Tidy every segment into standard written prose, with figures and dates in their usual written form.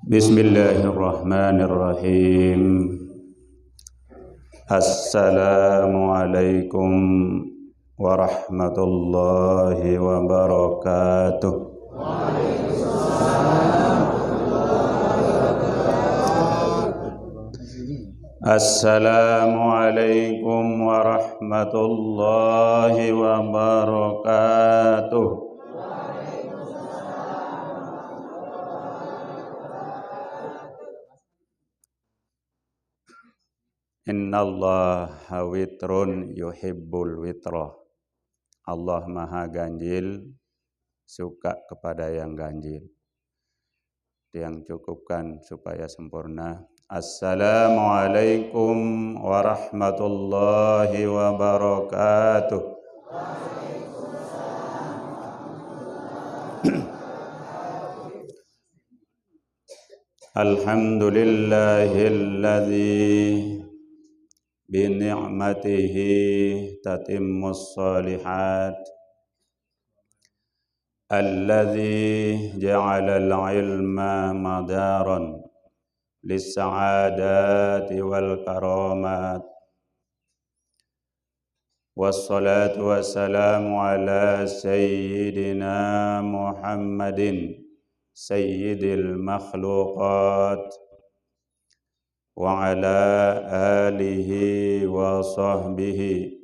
Bismillahirrahmanirrahim. Assalamualaikum warahmatullahi wabarakatuh. Assalamualaikum warahmatullahi wabarakatuh. Innallaha witrun yuhibbul witra. Allah maha ganjil, suka kepada yang ganjil. Yang cukupkan supaya sempurna. Assalamualaikum warahmatullahi wabarakatuh. Alhamdulillahilladzi bini'matihi tatimmus shalihat alladzi ja'alal ilma madaran lis-sa'adati wal karamat wassalatu wassalamu ala sayyidina Muhammadin sayyidil makhluqat wa ala alihi wa sahbihi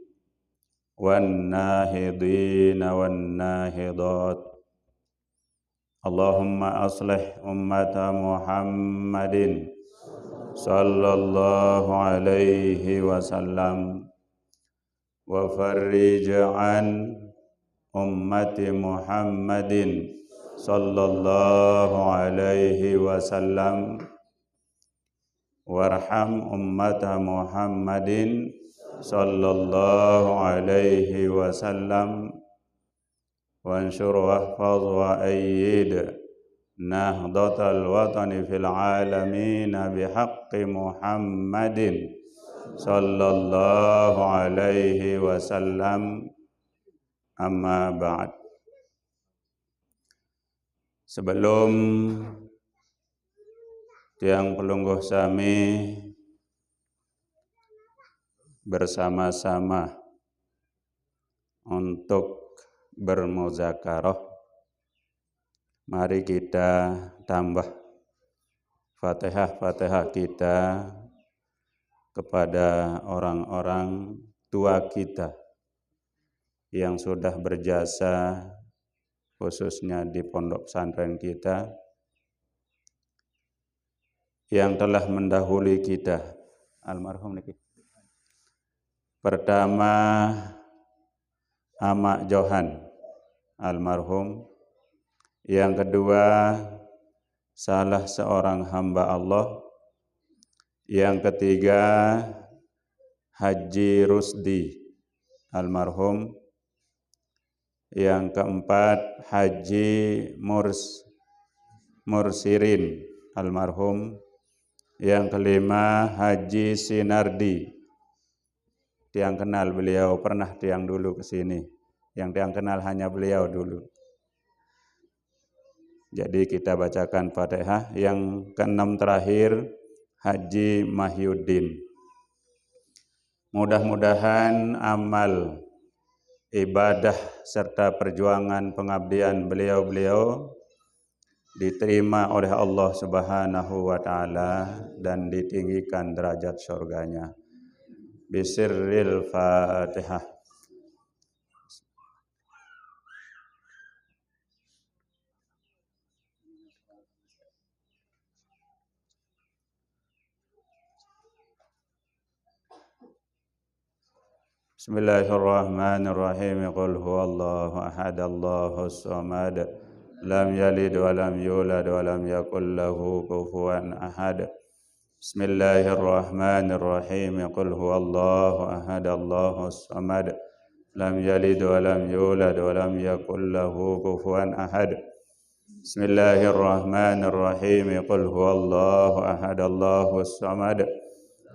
wan nahidina wan nahidat. Allahumma aslih ummata Muhammadin sallallahu alaihi wasallam wa farrij an ummati Muhammadin sallallahu alaihi wasallam warham ummata Muhammadin sallallahu alaihi wasallam wansyur wahfaz wa ayyid nahdatal watani fil alamin bihaqqi Muhammadin sallallahu alaihi wasallam. Amma ba'd. Sebelum tiang pelungguh sami bersama-sama untuk bermuzakarah, mari kita tambah Fatihah kita kepada orang-orang tua kita yang sudah berjasa khususnya di pondok pesantren kita, yang telah mendahului kita. Almarhum niki. Pertama Amak Johan almarhum. Yang kedua salah seorang hamba Allah. Yang ketiga Haji Rusdi almarhum. Yang keempat Haji Mursirin almarhum. Yang kelima Haji Sinardi. Tiang kenal beliau, pernah tiang dulu ke sini. Yang tiang kenal hanya beliau dulu. Jadi kita bacakan Fatihah. Yang keenam terakhir Haji Mahyuddin. Mudah-mudahan amal, ibadah serta perjuangan pengabdian beliau-beliau diterima oleh Allah Subhanahu wa taala dan ditinggikan derajat surganya. Bisirril Fatihah. Bismillahirrahmanirrahim. Qul huwallahu ahad, Allahus samad, lam yalid wa lam yulad wa lam yakul lahu kufuwan ahad. Bismillahirrahmanirrahim. Qul huwallahu ahad, Allahus samad, lam yalid wa lam yulad wa lam yakul lahu kufuwan ahad. Bismillahirrahmanirrahim. Qul huwallahu ahad, Allahus samad,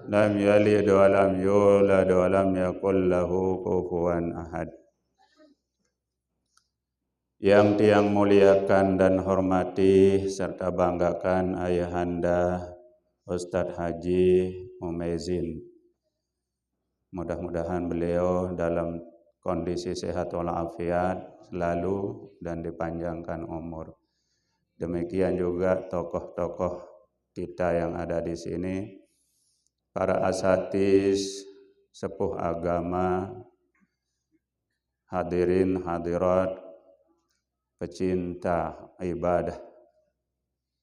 lam yalid wa lam yulad wa lam yakul lahu kufuwan ahad. Yang tiang muliakan dan hormati serta banggakan Ayahanda Ustadz Haji Mumaizin. Mudah-mudahan beliau dalam kondisi sehat walafiat selalu dan dipanjangkan umur. Demikian juga tokoh-tokoh kita yang ada di sini, para asatiz, sepuh agama, hadirin hadirat, pecinta ibadah,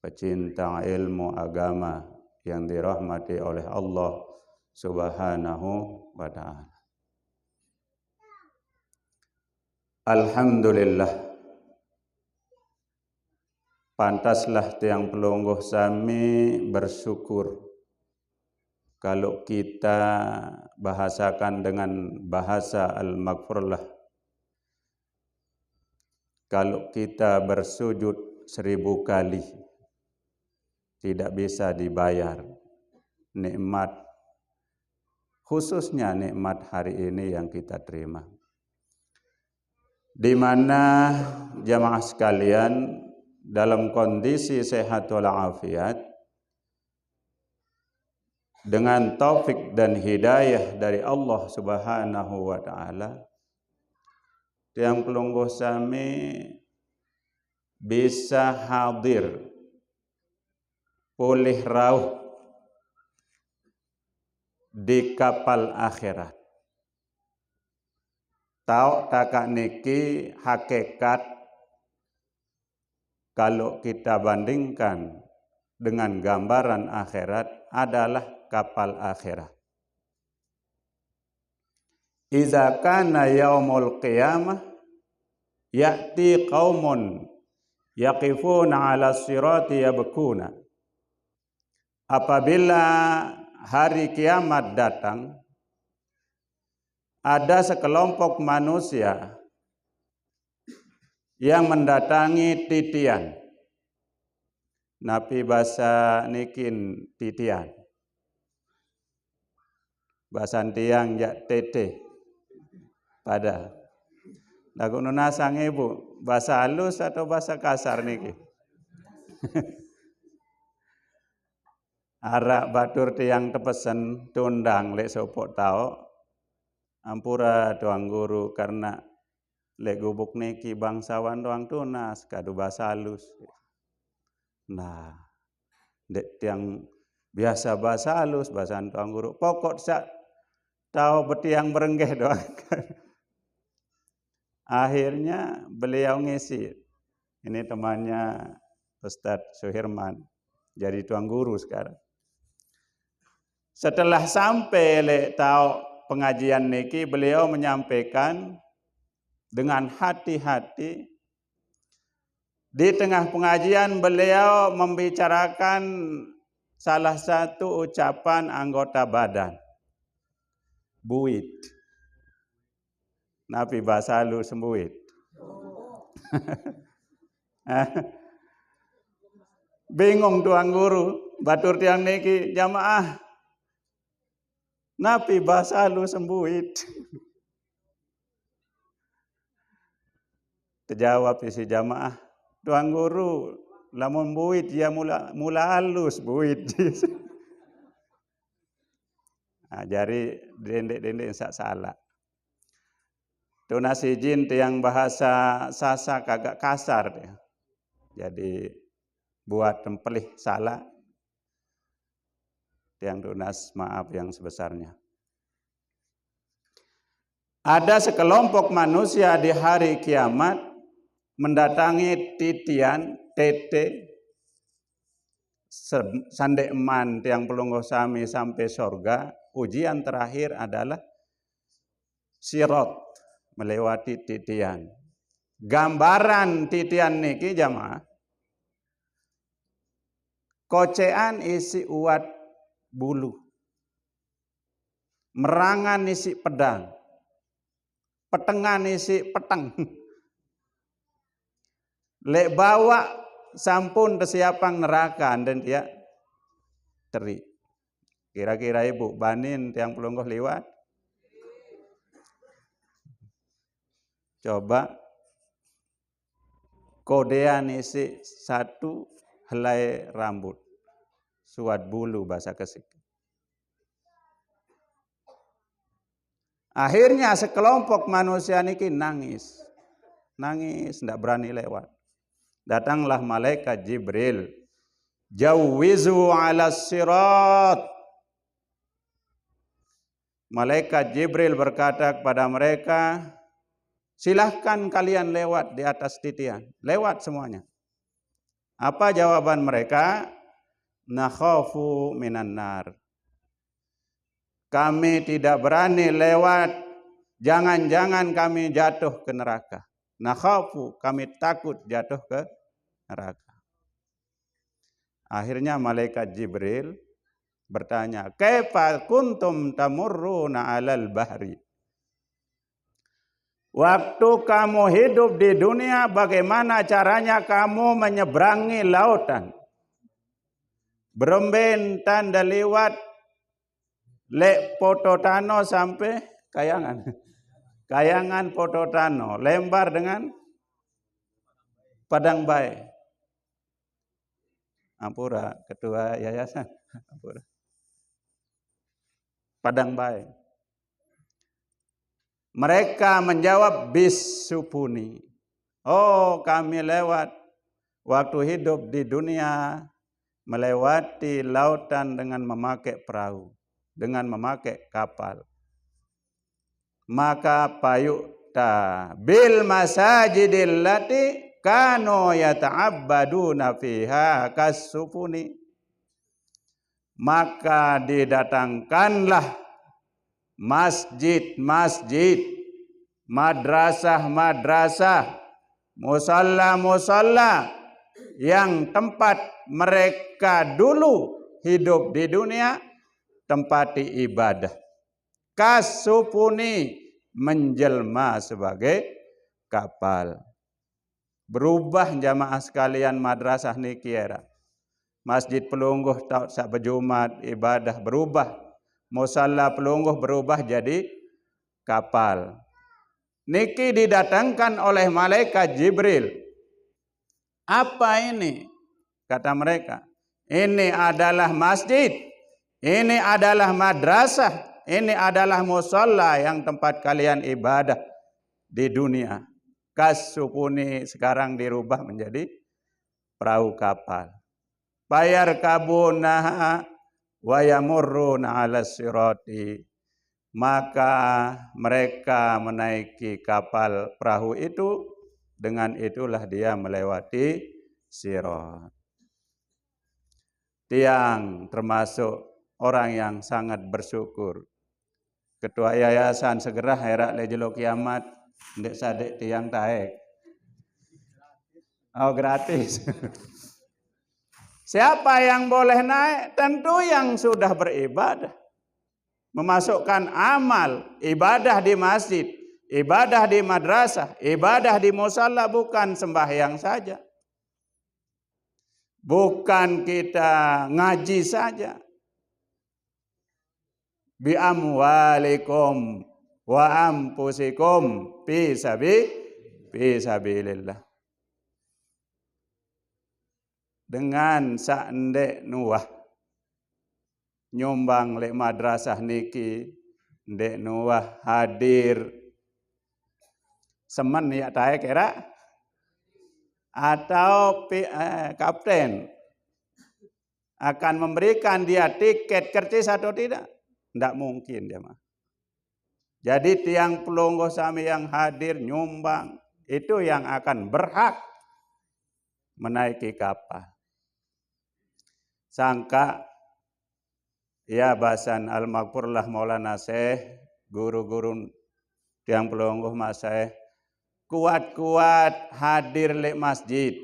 pecinta ilmu agama yang dirahmati oleh Allah Subhanahu wa ta'ala. Alhamdulillah, pantaslah tiang pelungguh sami bersyukur kalau kita bahasakan dengan bahasa al-maghfurlah. Kalau kita bersujud 1000 kali tidak bisa dibayar nikmat, khususnya nikmat hari ini yang kita terima. Di mana jamaah sekalian dalam kondisi sehat walafiat dengan taufik dan hidayah dari Allah Subhanahu wa ta'ala, tiang pelungguh sami bisa hadir pulih rauh di kapal akhirat. Tahu takak niki hakikat kalau kita bandingkan dengan gambaran akhirat adalah kapal akhirat. Iza kana yaumul qiyamah ya'ti qaumun yaqifuna 'ala sirati yabkuna. Apabila hari kiamat datang, ada sekelompok manusia yang mendatangi titian. Nabi bahasa nikin titian. Bahasa tiang ya tete. Pada. Lagu nunasang ibu, bahasa halus atau bahasa kasar niki? Arak batur tiang tepesen tundang lek sopok tau. Ampura tuang guru karena lek gubuk niki bangsawan doang tunas kadu bahasa halus. Nah, dek tiang biasa bahasa halus bahasa tuang guru. Pokok sak tahu betiang berenggeh doang. Akhirnya beliau ngisi. Ini temannya Ustadz Suhirman jadi tuang guru sekarang. Setelah sampai lek tahu pengajian niki, beliau menyampaikan dengan hati-hati. Di tengah pengajian beliau membicarakan salah satu ucapan anggota badan. Buit. Nabi bahasa halus sembuit. Bingung tuang guru, batur tiang niki jamaah. Nabi bahasa halus sembuit. Terjawab isi jamaah, tuang guru, lamun buit ya mula halus buit. Nah, jadi dendek-dendek sak salah. Tunas izin tiang bahasa sasa kagak kasar dia. Jadi buat tempelih salah. Tiang tunas maaf yang sebesarnya. Ada sekelompok manusia di hari kiamat mendatangi titian tete sandek eman tiang pelungguh sami sampai sorga. Ujian terakhir adalah sirat, melewati titian. Gambaran titian niki jamaah, kocean isi uat bulu, merangan isi pedang, petengan isi peteng. Lek bawa sampun tersiapang neraka dan dia teri. Kira-kira ibu banin tiang pelungguh liwat. Coba kodean isi satu helai rambut, suat bulu bahasa Kesik. Akhirnya sekelompok manusia niki nangis, ndak berani lewat. Datanglah malaikat Jibril, jawizu ala sirat. Malaikat Jibril berkata kepada mereka, silahkan kalian lewat di atas titian, lewat semuanya. Apa jawaban mereka? Nakhafu minan nar. Kami tidak berani lewat, jangan-jangan kami jatuh ke neraka. Nakhafu, kami takut jatuh ke neraka. Akhirnya malaikat Jibril bertanya, kaifa kuntum tamurruna 'alal bahri? Waktu kamu hidup di dunia, bagaimana caranya kamu menyeberangi lautan? Beremben tanda lewat Lek Pototano sampai Kayangan. Kayangan Pototano, lembar dengan Padang Bae. Ampura, ketua yayasan. Ampura. Padang Bae. Mereka menjawab bisupuni. Oh, kami lewat waktu hidup di dunia melewati lautan dengan memakai perahu, dengan memakai kapal. Maka payukta bil masajidil lati kanu yata'abbaduna fiha kasufuni. Maka didatangkanlah masjid-masjid, madrasah-madrasah, musalla-musalla yang tempat mereka dulu hidup di dunia tempati ibadah. Kasupuni, menjelma sebagai kapal. Berubah jamaah sekalian madrasah niki era. Masjid Pelungguh sak berjumat ibadah berubah. Musalla Pelungguh berubah jadi kapal. Niki didatangkan oleh malaikat Jibril. Apa ini? Kata mereka. Ini adalah masjid. Ini adalah madrasah. Ini adalah musalla yang tempat kalian ibadah di dunia. Kasupuni sekarang dirubah menjadi perahu kapal. Bayar kabunaha wa yamurruna 'ala sirati. Maka mereka menaiki kapal perahu itu, dengan itulah dia melewati sirat. Tiang termasuk orang yang sangat bersyukur. Ketua yayasan segera herak lejelo kiamat, ndek sadek tiang taek. Oh, gratis. Siapa yang boleh naik? Tentu yang sudah beribadah. Memasukkan amal, ibadah di masjid, ibadah di madrasah, ibadah di musalla, bukan sembahyang saja. Bukan kita ngaji saja. Bi amwalikum wa ampusikum fi sabilillah. Dengan sakndek nuwah nyumbang lek madrasah niki, ndek nuwah hadir semen ya tae kira atau kapten akan memberikan dia tiket kercis atau tidak? Tidak mungkin dia mah. Jadi tiang Pelungguh sami yang hadir nyumbang itu yang akan berhak menaiki kapal. Sangka ya bahasan al-maghfurlah Maulana Syekh, guru-guru tiang Pelungguh Mas Syekh, kuat-kuat hadir lek masjid,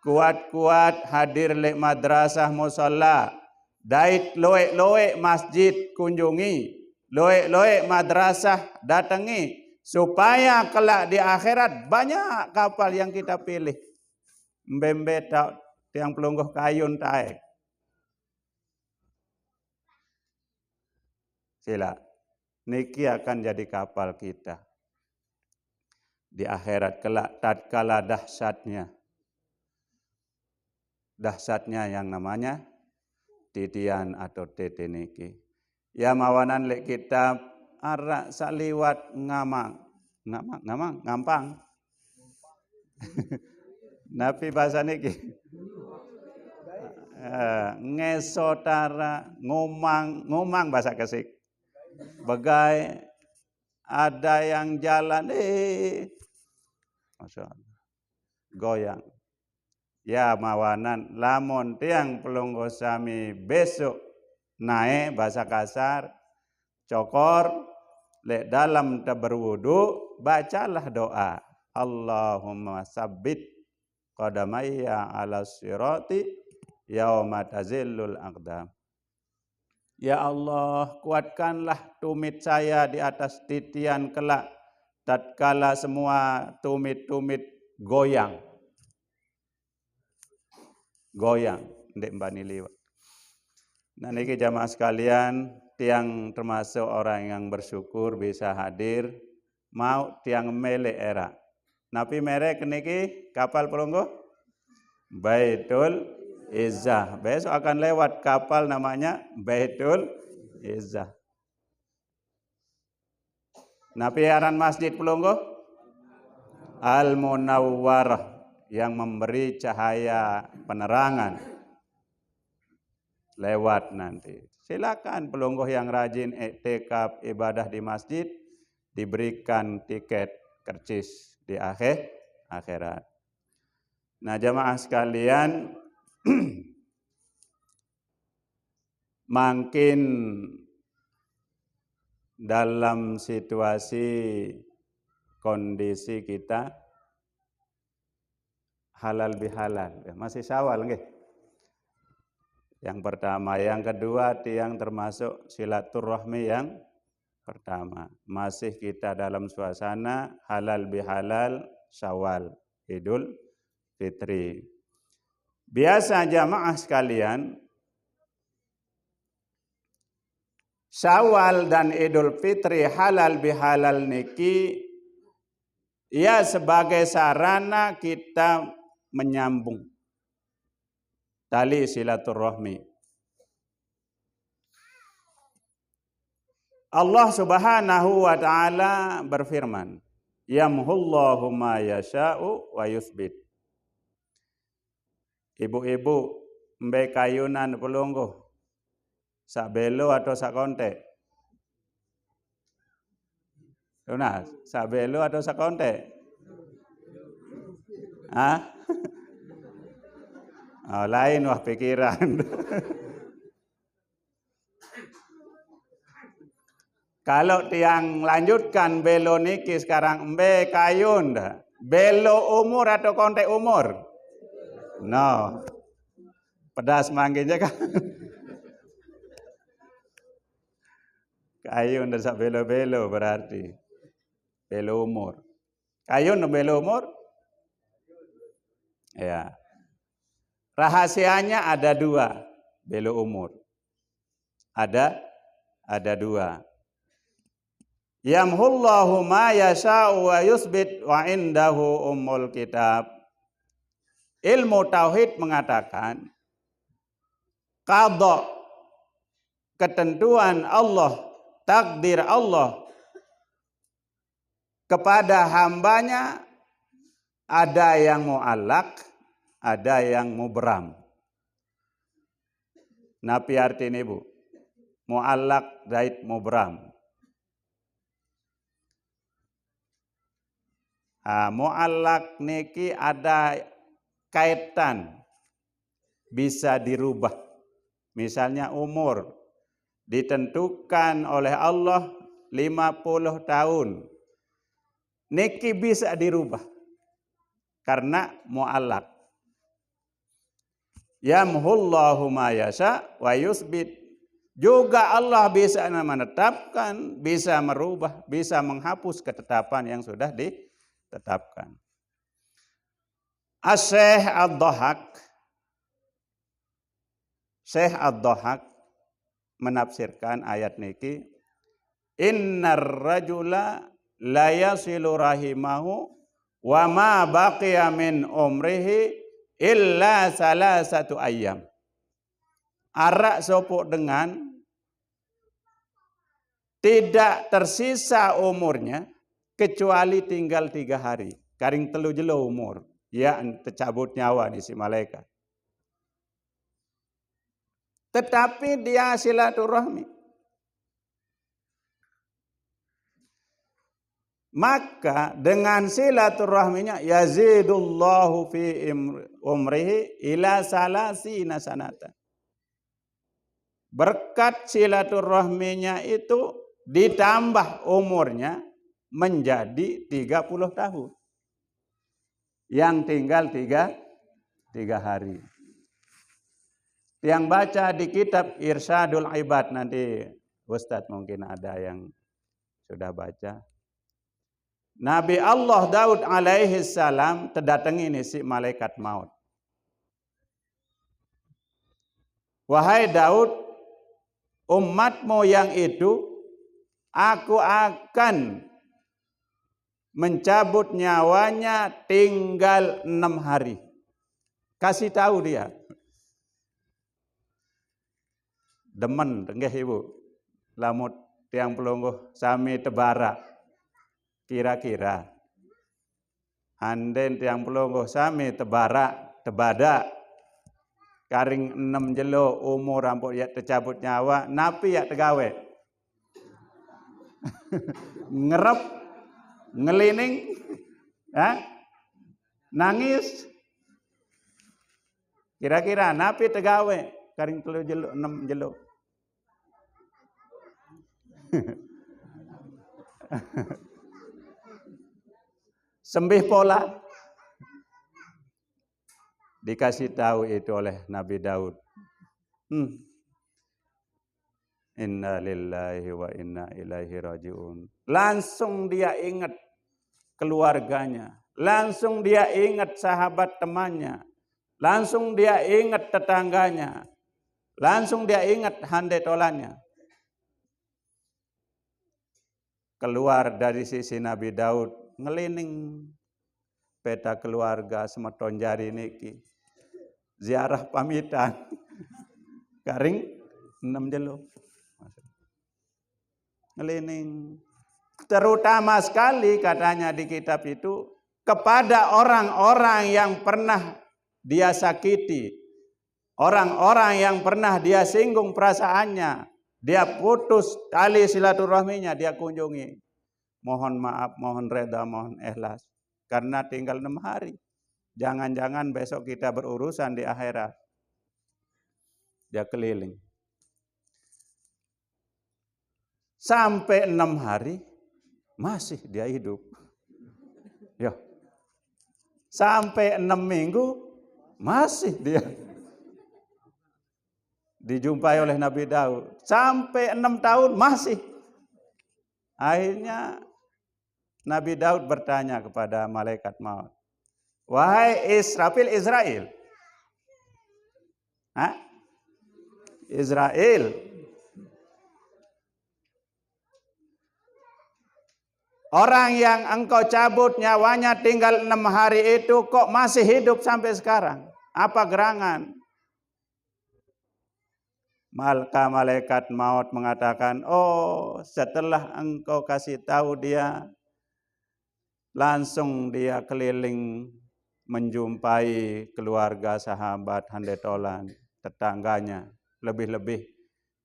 kuat-kuat hadir lek madrasah musalla, dait loek-loek masjid kunjungi, loek-loek madrasah datangi, supaya kelak di akhirat banyak kapal yang kita pilih. Mbembe tiang Pelungguh kayun taek. Sila, niki akan jadi kapal kita. Di akhirat kelak tatkala dahsyatnya dahsyatnya yang namanya titian atau tete niki. Ya mawanan lek kitab arak saliwat ngampang. Napi bahasa niki. Ngesotara ngomang bahasa Kesik. Bagai ada yang jalan Masya Allah, goyang. Ya mawanan lamun tiang pelunggo sami besok naik bahasa kasar cokor lek dalam berwudu bacalah doa Allahumma sabbit qadamayya ala sirati yauma tazillul aqdam. Ya Allah, kuatkanlah tumit saya di atas titian kelak tatkala semua tumit-tumit goyang. Ndek mbani liwat. Nah niki jamaah sekalian, tiang termasuk orang yang bersyukur bisa hadir, mau tiang melek era. Napi merek niki kapal pelungguh Baitul Izzah. Besok akan lewat kapal namanya Baitul Izzah. Napi aran masjid pelungguh Al-Munawwarah, yang memberi cahaya penerangan. Lewat nanti. Silakan pelungguh yang rajin iktikaf ibadah di masjid diberikan tiket kercis di akhirat. Nah jamaah sekalian, makin dalam situasi kondisi kita halal bihalal, masih Syawal nggih. Yang pertama, yang kedua tiang termasuk silaturahmi yang pertama. Masih kita dalam suasana halal bihalal Syawal, Idul Fitri. Biasa jamaah sekalian, Syawal dan Idul Fitri halal bihalal niki ya sebagai sarana kita menyambung tali silaturahmi. Allah Subhanahu wa taala berfirman, "Yamhullahu ma yasha'u wa yuthbit." Ibu-ibu mbe kayunan pelungguh sak belo atau sak kontek? Nah, sak belo atau sak kontek? Hah? Oh, lain wah pikiran. Kalau tiang lanjutkan belo niki sekarang embe kayun dah. Belo umur atau kontek umur? No. Pedas mangginya kan. Kayun dah sak belo-belo berarti. Belo umur. Kayun belo umur? Ya. Rahasianya ada dua, belo umur. Ada dua. Yamhullahu ma yasha'u wa yusbit wa indahu ummul kitab. Ilmu tauhid mengatakan qadha, ketentuan Allah, takdir Allah kepada hambanya ada yang mu'allaq, ada yang mubram. Napi artinya ibu, mu'allaq dait mubram. Mu'allaq niki ada kaitan, bisa dirubah. Misalnya umur ditentukan oleh Allah 50 tahun. Niki bisa dirubah karena mu'allaq. Yamhullahu ma yasha wa yusbit. Juga Allah bisa menetapkan, bisa merubah, bisa menghapus ketetapan yang sudah ditetapkan. Syekh Ad-Dhahhak menafsirkan ayat niki, innar rajula la yasilu rahimahu wa ma baqiya min umrihi illa salasatu ayyam. Arak sopok dengan tidak tersisa umurnya kecuali tinggal 3 hari. Karing telu jelo umur. Ya tercabut nyawa di si malaikat. Tetapi dia silaturahmi. Maka dengan silaturahminya yazidullahu fi umrihi ila salasina sanatan. Berkat silaturahminya itu ditambah umurnya menjadi 30 tahun. Yang tinggal 3 hari. Yang baca di kitab Irsyadul Ibad, nanti Ustadz mungkin ada yang sudah baca. Nabi Allah Daud alaihi salam terdatangi ini si malaikat maut. Wahai Daud, umatmu yang itu, aku akan mencabut nyawanya tinggal 6 hari. Kasih tahu dia. Demen, nggih Ibu. Lamut tiang pelungguh sami tebara. Kira-kira. Anden tiang pelungguh sami tebara, tebada. Karing 6 jelo umur rampok ya tercabut nyawa, napi ya tegawe. Ngerep, ngelining, nangis. Kira-kira napi tegawe, karing 3 jelo, 6 jelo. Sembih pola. Dikasih tahu itu oleh Nabi Daud. Inna lillahi wa inna ilaihi raji'un. Langsung dia ingat keluarganya. Langsung dia ingat sahabat temannya. Langsung dia ingat tetangganya. Langsung dia ingat handai tolannya. Keluar dari sisi Nabi Daud, ngelining peta keluarga semeton jari niki. Ziarah pamitan. Karing 6 jelo. Ngelining. Terutama sekali katanya di kitab itu kepada orang-orang yang pernah dia sakiti. Orang-orang yang pernah dia singgung perasaannya. Dia putus tali silaturahminya, dia kunjungi. Mohon maaf, mohon reda, mohon ikhlas. Karena tinggal 6 hari. Jangan-jangan besok kita berurusan di akhirat. Dia keliling. Sampai 6 hari masih dia hidup. Ya. Sampai 6 minggu masih dia dijumpai oleh Nabi Daud. Sampai 6 tahun masih. Akhirnya Nabi Daud bertanya kepada malaikat maut. Wahai Israfil, Israel. Israel. Orang yang engkau cabut nyawanya tinggal 6 hari itu kok masih hidup sampai sekarang? Apa gerangan? Maka malaikat maut mengatakan, oh setelah engkau kasih tahu dia, langsung dia keliling menjumpai keluarga, sahabat, handai tolan, tetangganya, lebih-lebih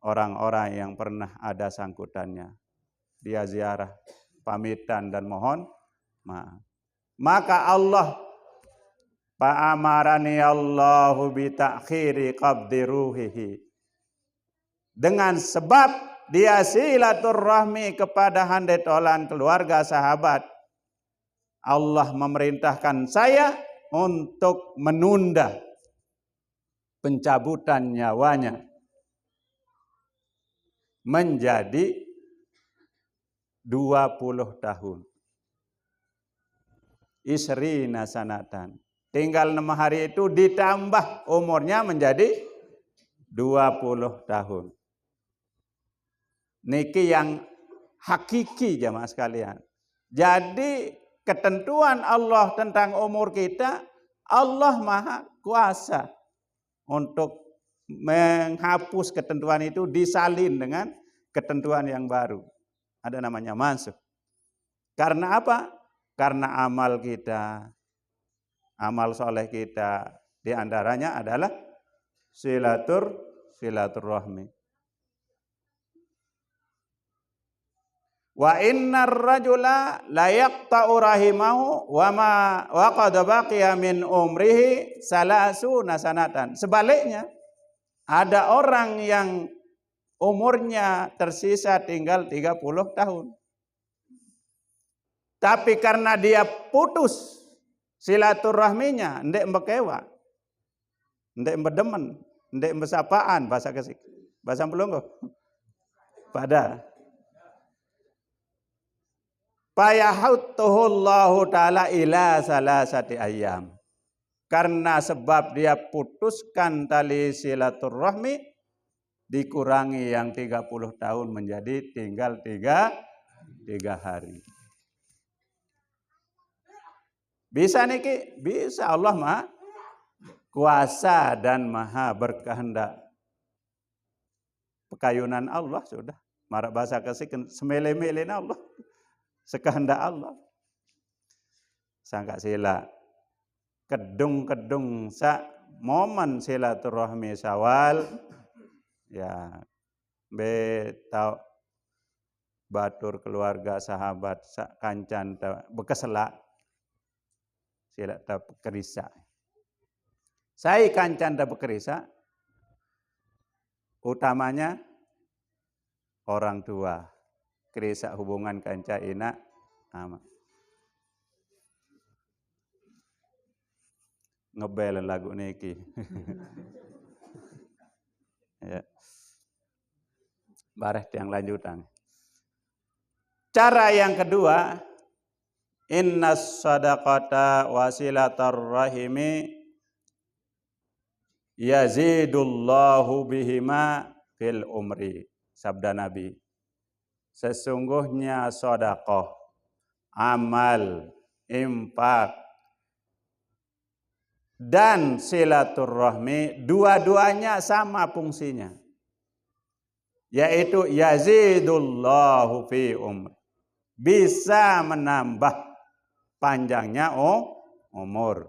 orang-orang yang pernah ada sangkutannya. Dia ziarah, pamitan dan mohon maaf. Maka Allah fa'amarani Allahu bi ta'khiri qabdi ruhihi. Dengan sebab dia silaturahmi kepada handai tolan, keluarga, sahabat, Allah memerintahkan saya untuk menunda pencabutan nyawanya menjadi 20 tahun. Isrina sanatan. Tinggal 6 hari itu ditambah umurnya menjadi 20 tahun. Niki yang hakiki jamaah sekalian. Jadi ketentuan Allah tentang umur kita, Allah maha kuasa untuk menghapus ketentuan itu, disalin dengan ketentuan yang baru. Ada namanya mansukh. Karena apa? Karena amal kita, amal soleh kita, di antaranya adalah silaturahmi. Wa innar rajula la yaqta'u rahimahu wa qad baqiya min umrihi salasuna sanatan. Sebaliknya, ada orang yang umurnya tersisa tinggal 30 tahun. Tapi karena dia putus silaturahminya, ndek mbekewa, ndek mbedemen, ndek mbesapaan, bahasa Gesik. Bahasa Pelunggu. Pada Fayahuttuhullahu ta'ala ila salasati ayyam. Karena sebab dia putuskan tali silaturahmi, dikurangi yang 30 tahun menjadi tinggal 3 hari. Bisa niki? Bisa. Allah Maha kuasa dan maha berkehendak. Pekayunan Allah sudah. Marak bahasa Gesik semele-mele Allah. Sekehendak Allah. Sangka sila. Kedung-kedung sa momen silaturahmi Syawal, ya tau batur keluarga sahabat sak kancan bekeselak sila ta bekerisa. Saya kancan ta bekerisa, utamanya orang tua. Kerisa hubungan kanca ina ama. Ngebel lagu niki. Ya. Bareh yang lanjutan. Cara yang kedua, innas sadaqata wasilatar rahimi yazidullahu bihima fil umri. Sabda Nabi. Sesungguhnya sedekah, amal, infak, dan silaturahmi dua-duanya sama fungsinya. Yaitu yazidullahu fi umr. Bisa menambah panjangnya umur.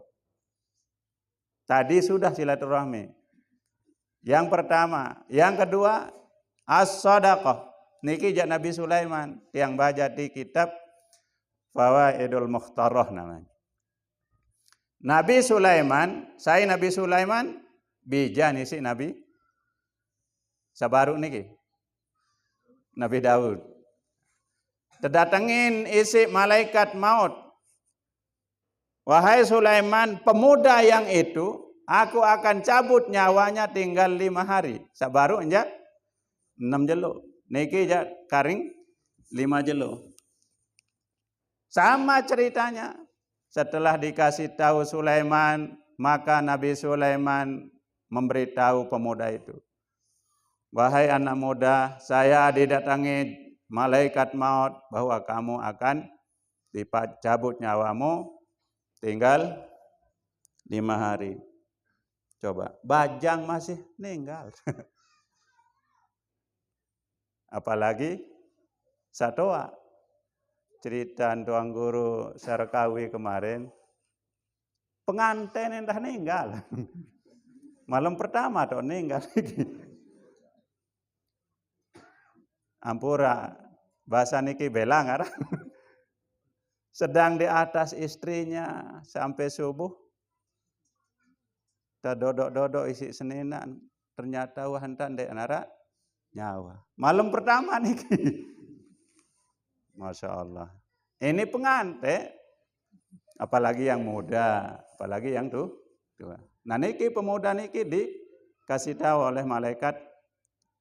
Tadi sudah silaturahmi. Yang pertama, yang kedua as-sadaqah. Niki jak Nabi Sulaiman yang baca di kitab Fawaidul Mukhtarah namanya. Nabi Sulaiman, saya Nabi Sulaiman bija nisi Nabi sabaru niki. Nabi Daud. Terdatengin isi malaikat maut. Wahai Sulaiman, pemuda yang itu, aku akan cabut nyawanya tinggal 5 hari. Sabaru enjak 6 jeluk. Niki jak karing 5 jeluk. Sama ceritanya. Setelah dikasih tahu Sulaiman, maka Nabi Sulaiman memberitahu pemuda itu. Wahai anak muda, saya didatangi malaikat maut bahwa kamu akan dicabut nyawamu tinggal 5 hari. Coba, bajang masih meninggal. Apalagi satoa. Cerita Tuang Guru Sarakawi kemarin, pengantin entah meninggal. Malam pertama tuh meninggal. Ampura, bahasa niki belang arah. Sedang di atas istrinya sampai subuh. Dodok-dodok isi seninan. Ternyata wahantan dek nara nyawa. Malam pertama niki. Masya Allah. Ini pengantin, apalagi yang muda, apalagi yang tua. Nah niki pemuda niki dikasih tahu oleh malaikat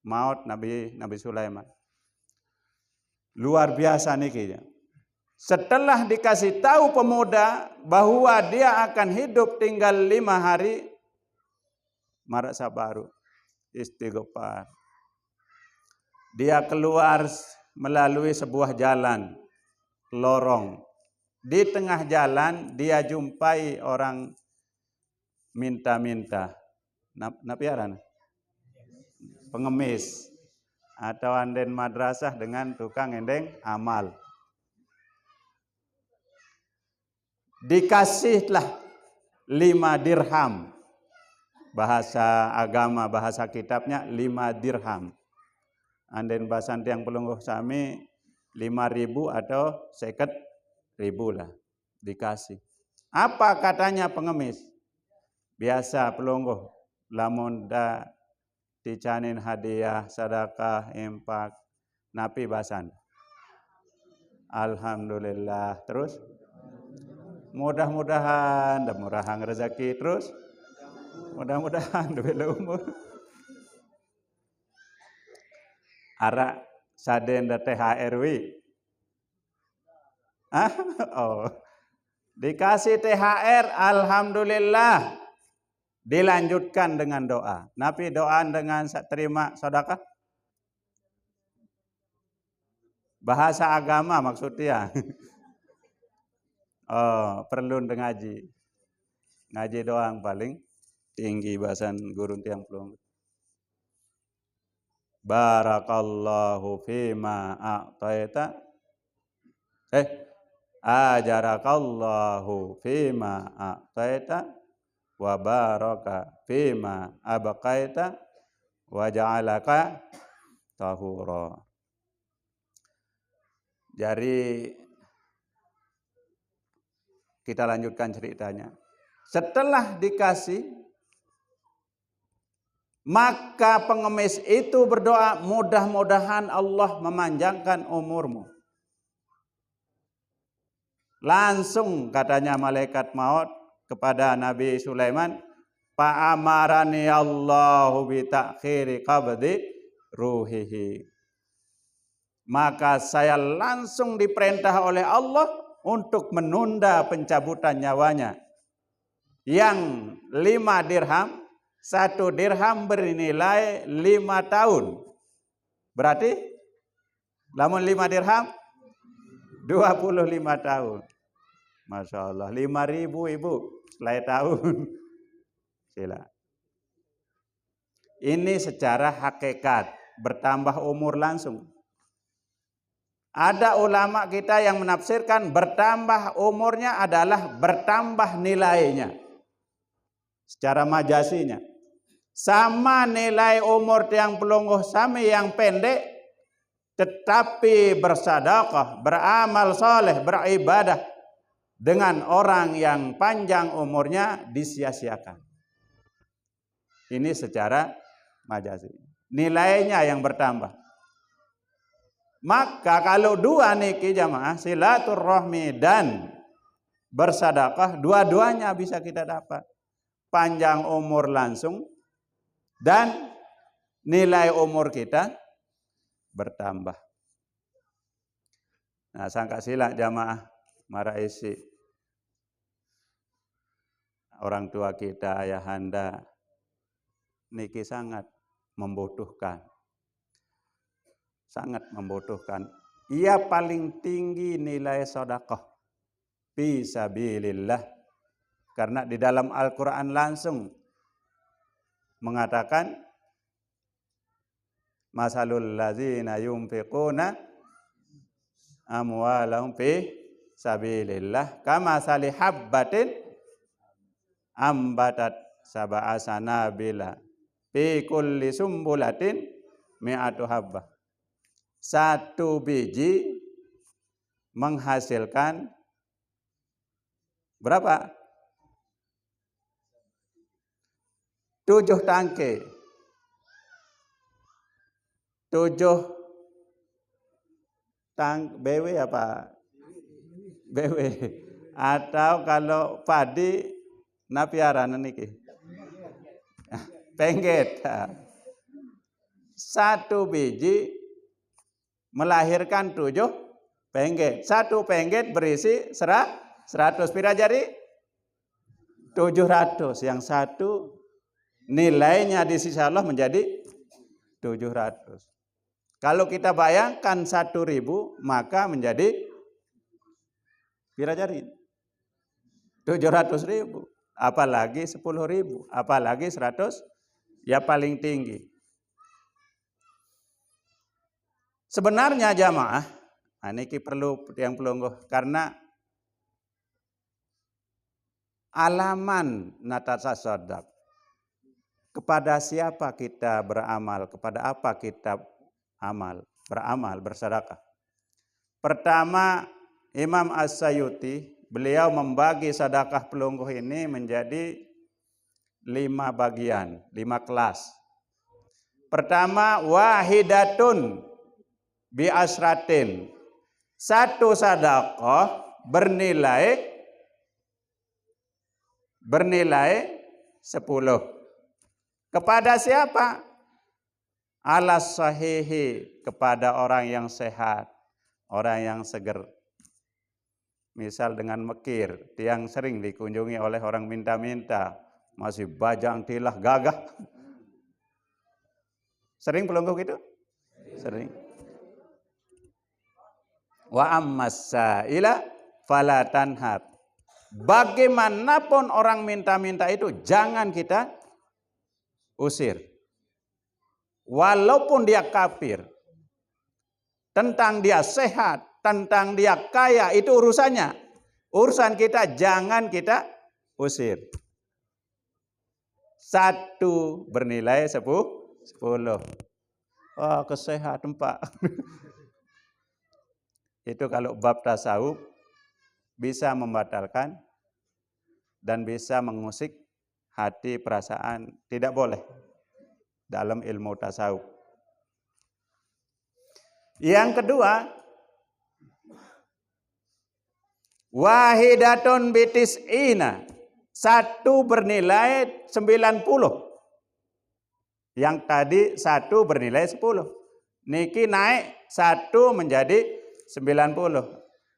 maut Nabi Sulaiman. Luar biasa niki. Setelah dikasih tahu pemuda bahwa dia akan hidup tinggal 5 hari, marak sabaru, istighfar. Dia keluar melalui sebuah jalan, lorong. Di tengah jalan dia jumpai orang minta-minta. Napiaran? Pengemis. Atau anden madrasah dengan tukang endeng amal. Dikasihlah 5 dirham. Bahasa agama, bahasa kitabnya 5 dirham. Anden bahasan tiang pelungguh sami 5.000 atau 50.000 lah. Dikasih. Apa katanya pengemis? Biasa pelungguh. Lamun da dicanin hadiah, sedekah, infak. Napi bahasan. Alhamdulillah. Terus? Mudah-mudahan. Dan murahan rezeki. Terus? Mudah-mudahan. Dua umur. Ara saden da THR wi. Oh. Dikasih THR, alhamdulillah. Dilanjutkan dengan doa. Napi doa dengan terima sedekah. Bahasa agama maksudnya. Oh, perlu ngaji. Ngaji doang paling tinggi bahasan gurun tiang pelung. Barakallahu fima a'taita. Ajarakallahu fima a'taita wa baraka fima abqaita wa ja'alaka tahura. Jadi kita lanjutkan ceritanya. Setelah dikasih, maka pengemis itu berdoa, mudah-mudahan Allah memanjangkan umurmu. Langsung katanya malaikat maut kepada Nabi Sulaiman, fa'amarani Allahu bi ta'khiri qabdi ruhihi. Maka saya langsung diperintah oleh Allah untuk menunda pencabutan nyawanya. Yang 5 dirham, 1 dirham bernilai 5 tahun. Berarti lamun 5 dirham 25 tahun. Masya Allah, 5.000 ibu selai tahun. Sila. Ini secara hakikat, bertambah umur langsung. Ada ulama kita yang menafsirkan bertambah umurnya adalah bertambah nilainya. Secara majasinya. Sama nilai umur tiang pelungguh sami yang pendek, tetapi bersedekah, beramal soleh, beribadah dengan orang yang panjang umurnya disia-siakan. Ini secara majasi. Nilainya yang bertambah. Maka kalau dua niki jamaah, silaturahmi dan bersedekah, dua-duanya bisa kita dapat. Panjang umur langsung dan nilai umur kita bertambah. Nah, sangka sila jamaah maraisi. Orang tua kita, ayahanda, niki sangat membutuhkan. Sangat membutuhkan. Ia paling tinggi nilai sedekah fi sabilillah. Karena di dalam Al-Quran langsung mengatakan masalul ladzina yunfiquna amwalahum fi sabilillah kama sali habbatin ambatat sab'a sanabila fi kulli sumbulatin mi'atu habbah. 1 biji menghasilkan berapa? 7 tangkai. 7 BW apa? BW. Atau kalau padi napiaran niki. Pengget. 1 biji melahirkan 7 pengget. 1 pengget berisi 100 pira jadi 700. Yang 1 nilainya di sisi Allah menjadi 700. Kalau kita bayangkan 1.000 maka menjadi pira jadi 700.000. apalagi 10.000, apalagi 100, ya paling tinggi. Sebenarnya jamaah, ini perlu yang pelungguh, karena alaman natasaddaq, kepada siapa kita beramal, kepada apa kita beramal, bersedekah. Pertama, Imam As-Sayuti, beliau membagi sedekah pelungguh ini menjadi 5 bagian, 5 kelas. Pertama, wahidatun bi asratin. Satu sedekah bernilai 10. Kepada siapa? Alas sahihi, kepada orang yang sehat, orang yang seger. Misal dengan Mekir, yang sering dikunjungi oleh orang minta-minta, masih bajang tilah gagah. Sering pelungguh gitu? Sering. Wa ammas sa'ila fala tanhar. Bagaimanapun orang minta-minta itu jangan kita usir. Walaupun dia kafir, tentang dia sehat, tentang dia kaya, itu urusannya. Urusan kita jangan kita usir. 1 bernilai 10. Oh, kesehatan Pak. Itu kalau bab tasawuf bisa membatalkan dan bisa mengusik hati, perasaan, tidak boleh dalam ilmu tasawuf. Yang kedua, wahidatun bitis'ina, 1 bernilai 90. Yang tadi 1 bernilai 10. Niki naik 1 menjadi 90.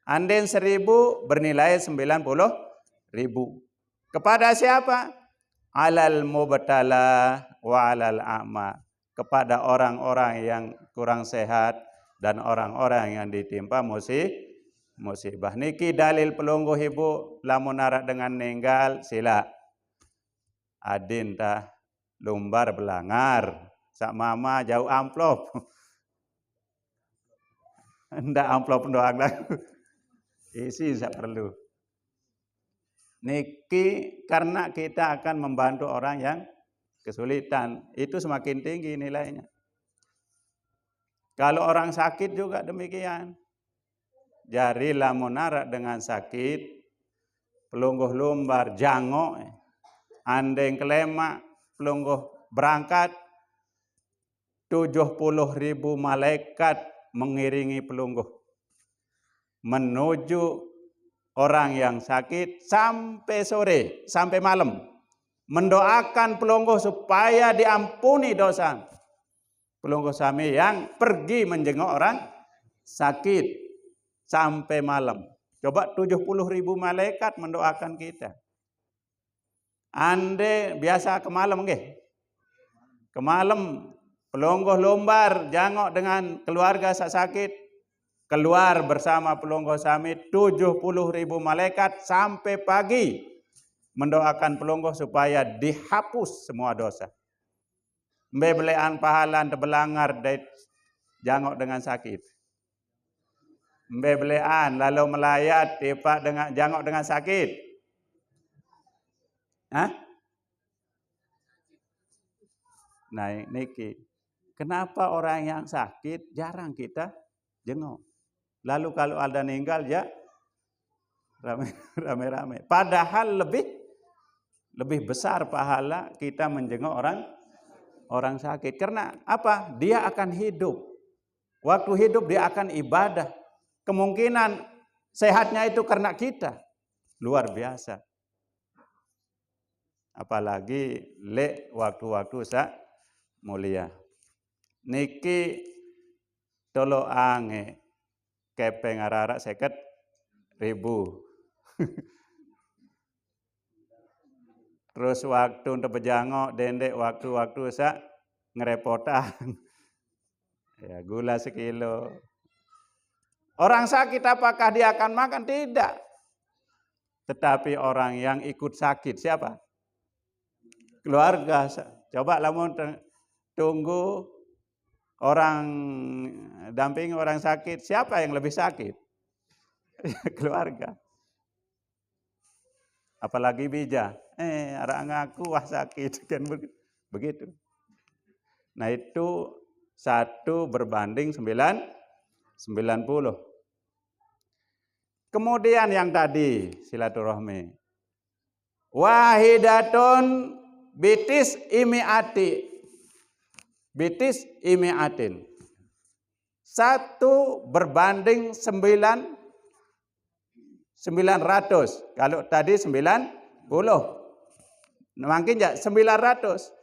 Anden 1000 bernilai 90.000. Kepada siapa? Alal mubtala wa alal a'ma. Kepada orang-orang yang kurang sehat dan orang-orang yang ditimpa musibah. Niki dalil pelungguh ibu, lamun arak dengan ninggal sila. Adin tah lumbar belangar, sak mama jauh amplop. Ndak amplop doang lah. Isi sak perlu. Niki karena kita akan membantu orang yang kesulitan, itu semakin tinggi nilainya. Kalau orang sakit juga demikian. Jari lamun arak dengan sakit, pelungguh lumbar, jangok, andeng kelema, pelungguh berangkat, 70.000 malaikat mengiringi pelungguh menuju orang yang sakit sampai sore, sampai malam, mendoakan pelungguh supaya diampuni dosa. Pelungguh sami yang pergi menjenguk orang sakit sampai malam. Coba 70.000 malaikat mendoakan kita. Ande biasa ke malam nggih? Ke malam pelungguh lumbar jangok dengan keluarga sakit, keluar bersama pelungguh sami 70.000 malaikat sampai pagi mendoakan pelungguh supaya dihapus semua dosa. Mbebelean pahalan tebelangar jangok dengan sakit. Mbebelean lalu melayat tipak dengan jangok dengan sakit. Hah? Nah, niki. Kenapa orang yang sakit jarang kita jenguk? Lalu kalau ada meninggal ya rame-rame. Padahal lebih besar pahala kita menjenguk orang sakit. Karena apa? Dia akan hidup. Waktu hidup dia akan ibadah. Kemungkinan sehatnya itu karena kita. Luar biasa. Apalagi waktu-waktu mulia. Niki tolo ange kepeng arara 50.000. Terus waktu untuk bejangok dendek waktu-waktu ngerepotan. Ya, gula 1 kilo. Orang sakit apakah dia akan makan? Tidak. Tetapi orang yang ikut sakit siapa? Keluarga. Coba lamun tunggu orang damping orang sakit, siapa yang lebih sakit? Keluarga. Apalagi bija. Arek ngaku wah sakit kan begitu. Nah itu 1 berbanding 90. Kemudian yang tadi silaturahmi. Wahidatun bitis imiati. Bitis imiatin. 1 berbanding 900. Kalau tadi 90. Makin enggak 900.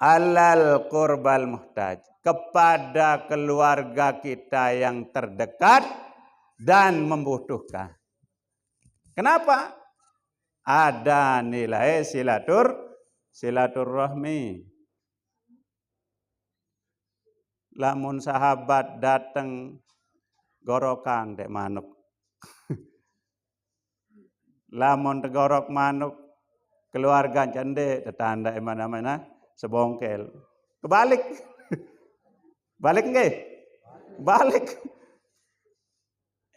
Alal qurbal muhtaj. Kepada keluarga kita yang terdekat dan membutuhkan. Kenapa? Ada nilai silaturahmi. Lamun sahabat datang gorokang dek manuk. Lamun tegorok manuk keluarga cende tetanda mana-mana sebongkel. Kebalik. Balik nggih? Balik.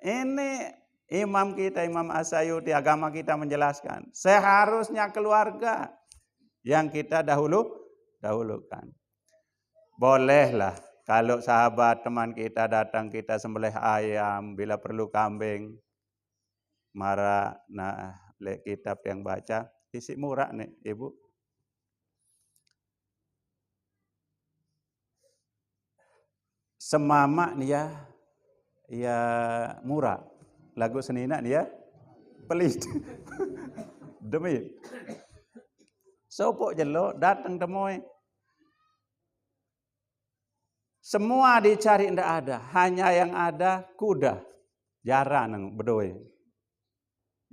Ini imam kita, Imam As-Sayuti, agama kita menjelaskan. Seharusnya keluarga yang kita dahulukan. Bolehlah kalau sahabat teman kita datang kita sembelih ayam, bila perlu kambing. Mara nah kitab yang baca, isi murah nih Ibu. Semama nih ya murah. Lagu senina nih ya pelit. Demi. Sopok jelo datang temui. Semua dicari ndak ada, hanya yang ada kuda. Jarang nang bedoi.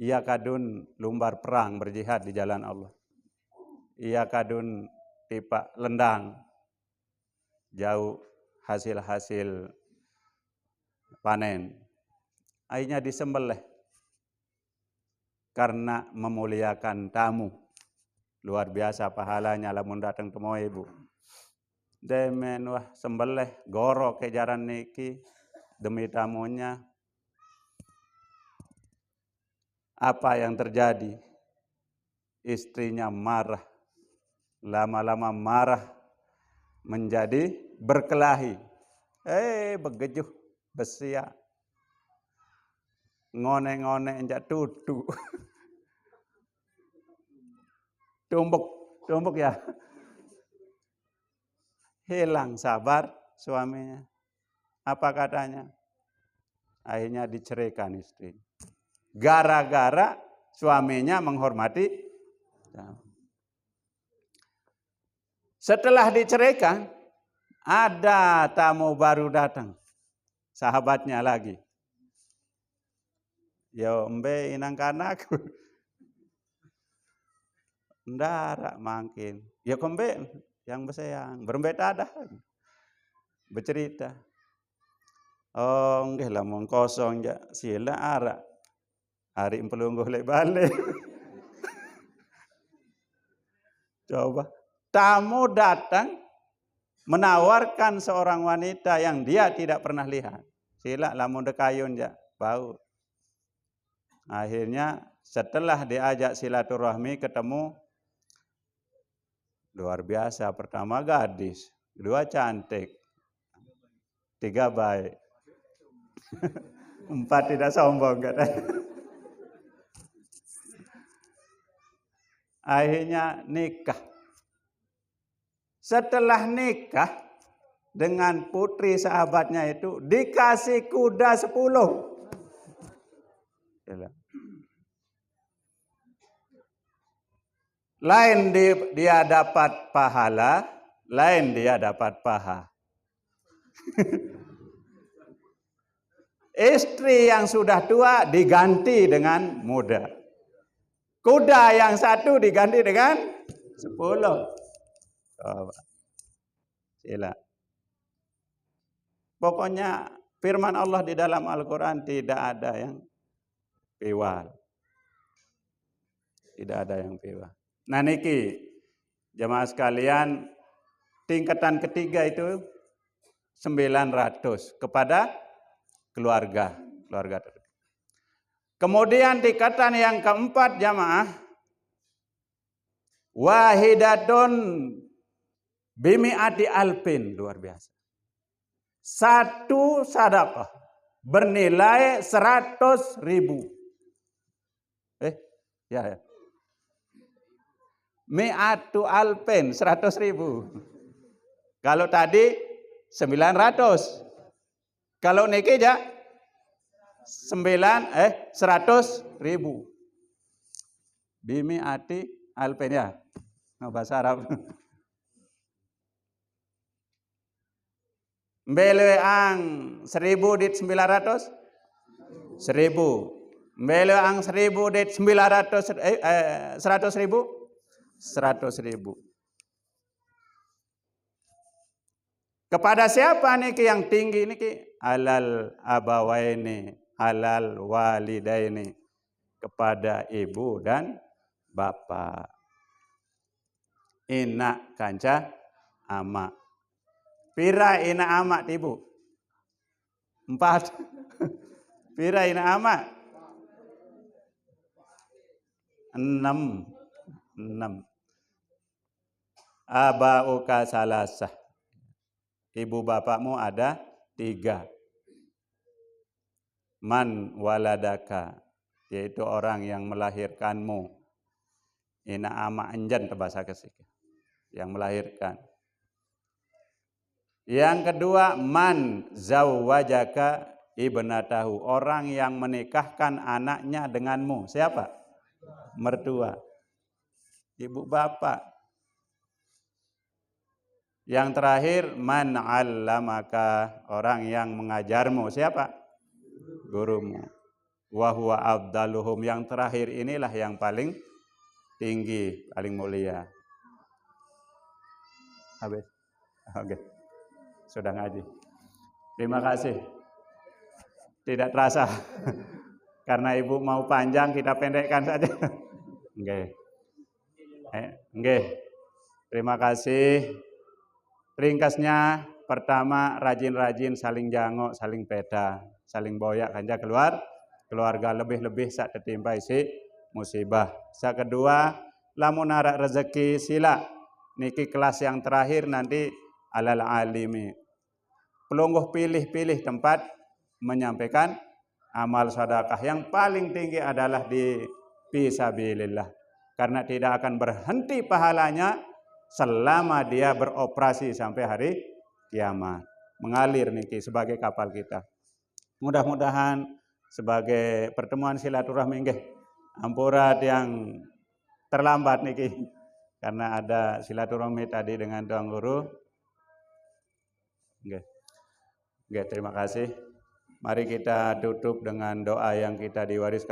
Ia kadun lumbar perang berjihad di jalan Allah. Ia kadun tipak lendang. Jauh hasil-hasil panen. Akhirnya disembelih karena memuliakan tamu. Luar biasa pahalanya lamun datang temu Ibu. Demen wah sembelih goro kejaran niki demi tamunya. Apa yang terjadi? Istrinya marah. Lama-lama marah menjadi berkelahi. Begejuh besia. Ngone-ngone enjak tutu. Tumbuk ya. Hilang sabar suaminya. Apa katanya? Akhirnya diceraikan istri. Gara-gara suaminya menghormati. Setelah diceraikan, ada tamu baru datang. Sahabatnya lagi. Yo embe inang kanaku. Ndara makin. Ya kembe yang beseyang. Berembe ada. Bercerita. Oh nggih lamun kosong ja sila arak. Hari pelungguh lek balik. Coba. Tamu datang menawarkan seorang wanita yang dia tidak pernah lihat. Sila lamun dekayun ja bau. Akhirnya setelah diajak silaturahmi ketemu luar biasa. Pertama gadis, kedua cantik, 3 baik, 4 tidak sombong katanya. Akhirnya nikah. Setelah nikah dengan putri sahabatnya itu dikasih kuda 10. Lain dia dapat pahala, lain dia dapat paha. Istri yang sudah tua diganti dengan muda. Kuda yang 1 diganti dengan 10. Coba. Sila. Pokoknya firman Allah di dalam Al-Quran tidak ada yang piwal. Tidak ada yang piwal. Nah niki jamaah sekalian, tingkatan ketiga itu 900 kepada keluarga terdekat. Kemudian tingkatan yang keempat jamaah, wahidatun bimi'ati alpin, luar biasa. Satu sedekah bernilai 100.000. Ya. Mi'atu alpin, 100.000. Kalau tadi 900. Kalau niki ya 100.000. Bimi'ati alpin ya. Bahasa Arab. Mbele ang 1.000 dit 900? 1.000. Mbele ang 1.000 dit 900 100.000? 100.000. Kepada siapa niki yang tinggi niki? Alal abawaini, alal walidaini. Kepada ibu dan bapak. Ina kanca ama. Pira ina ama ibu? 4. Pira ina ama? 6. Abauka salasah. Ibu bapakmu ada 3. Man waladaka, yaitu orang yang melahirkanmu. Ina ama anjan bahasa kesik, yang melahirkan. Yang kedua, man zawwajaka ibnatahu, orang yang menikahkan anaknya denganmu. Siapa? Mertua. Ibu bapak. Yang terakhir, man 'allamaka, orang yang mengajarmu. Siapa? Gurumu. Wa huwa afdaluhum, yang terakhir inilah yang paling tinggi, paling mulia. Habis. Oke. Sudah ngaji. Terima kasih. Tidak terasa. Karena ibu mau panjang, kita pendekkan saja. Oke. Terima kasih. Ringkasnya, pertama rajin-rajin saling jangok, saling peda, saling boyak kanja keluarga lebih-lebih sak tetimpa isi musibah. Sak kedua, lamun arak rezeki sila. Niki kelas yang terakhir nanti alal alimi. Pelungguh pilih-pilih tempat menyampaikan amal sedekah. Yang paling tinggi adalah di fisabilillah. Karena tidak akan berhenti pahalanya selama dia beroperasi sampai hari kiamat. Mengalir niki sebagai kapal kita. Mudah-mudahan sebagai pertemuan silaturahmi nggih. Ampurat yang terlambat niki karena ada silaturahmi tadi dengan Tuan Guru. Nggih. Terima kasih. Mari kita tutup dengan doa yang kita diwariskan